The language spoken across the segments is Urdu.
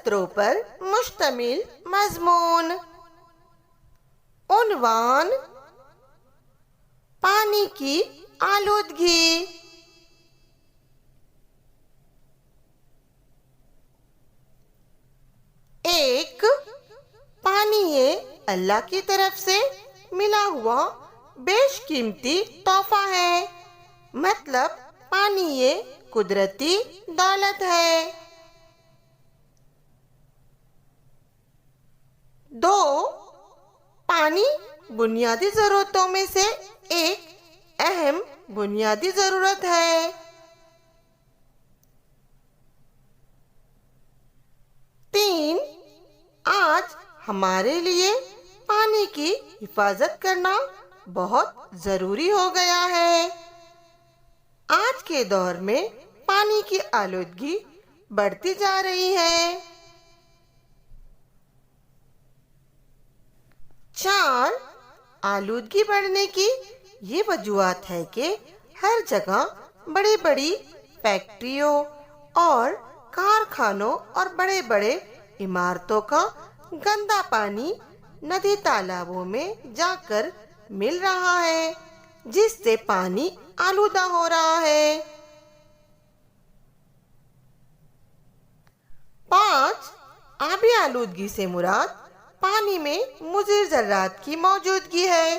سطروں پر مشتمل مضمون۔ عنوان: پانی کی آلودگی۔ ایک، پانی یہ اللہ کی طرف سے ملا ہوا بیش قیمتی تحفہ ہے، مطلب پانی یہ قدرتی دولت ہے۔ دو، پانی بنیادی ضرورتوں میں سے ایک اہم بنیادی ضرورت ہے۔ تین، آج ہمارے لیے پانی کی حفاظت کرنا بہت ضروری ہو گیا ہے۔ آج کے دور میں پانی کی آلودگی بڑھتی جا رہی ہے۔ چار، آلودگی بڑھنے کی یہ وجوہات ہے کہ ہر جگہ بڑی بڑی فیکٹریوں اور کارخانوں اور بڑے بڑے عمارتوں کا گندا پانی ندی تالابوں میں جا کر مل رہا ہے، جس سے پانی آلودہ ہو رہا ہے۔ پانچ، آبی آلودگی سے مراد پانی میں مضر ذرات کی موجودگی ہے۔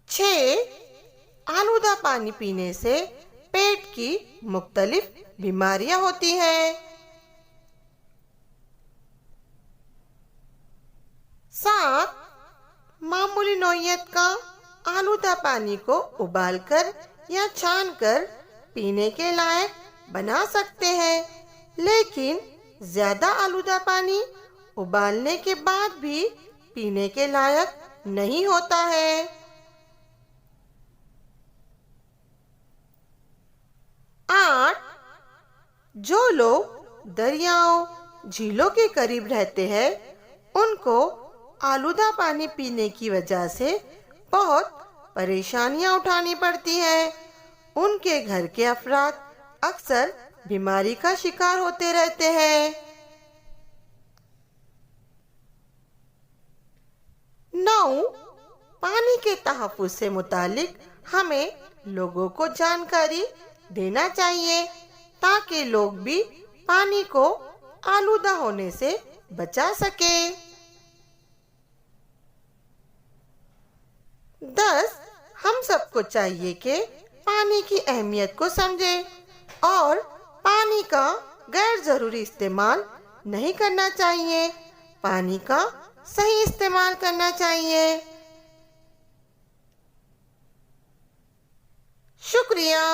چھ، آلودہ پانی پینے سے پیٹ کی مختلف بیماریاں ہوتی ہیں۔ سات، معمولی نوعیت کا آلودہ پانی کو ابال کر یا چھان کر پینے کے لائق بنا سکتے ہیں، لیکن زیادہ آلودہ پانی ابالنے کے بعد بھی پینے کے لائق نہیں ہوتا ہے۔ آٹھ، جو لوگ دریاؤں، جھیلوں کے قریب رہتے ہیں، ان کو آلودہ پانی پینے کی وجہ سے بہت پریشانیاں اٹھانی پڑتی ہیں۔ ان کے گھر کے افراد اکثر بیماری کا شکار ہوتے رہتے ہیں۔ 9، پانی کے تحفظ سے متعلق ہمیں لوگوں کو جانکاری دینا چاہیے تاکہ لوگ بھی پانی کو آلودہ ہونے سے بچا سکیں۔ 10، ہم سب کو چاہیے کہ پانی کی اہمیت کو سمجھیں اور پانی کا غیر ضروری استعمال نہیں کرنا چاہیے، پانی کا صحیح استعمال کرنا چاہیے۔ شکریہ۔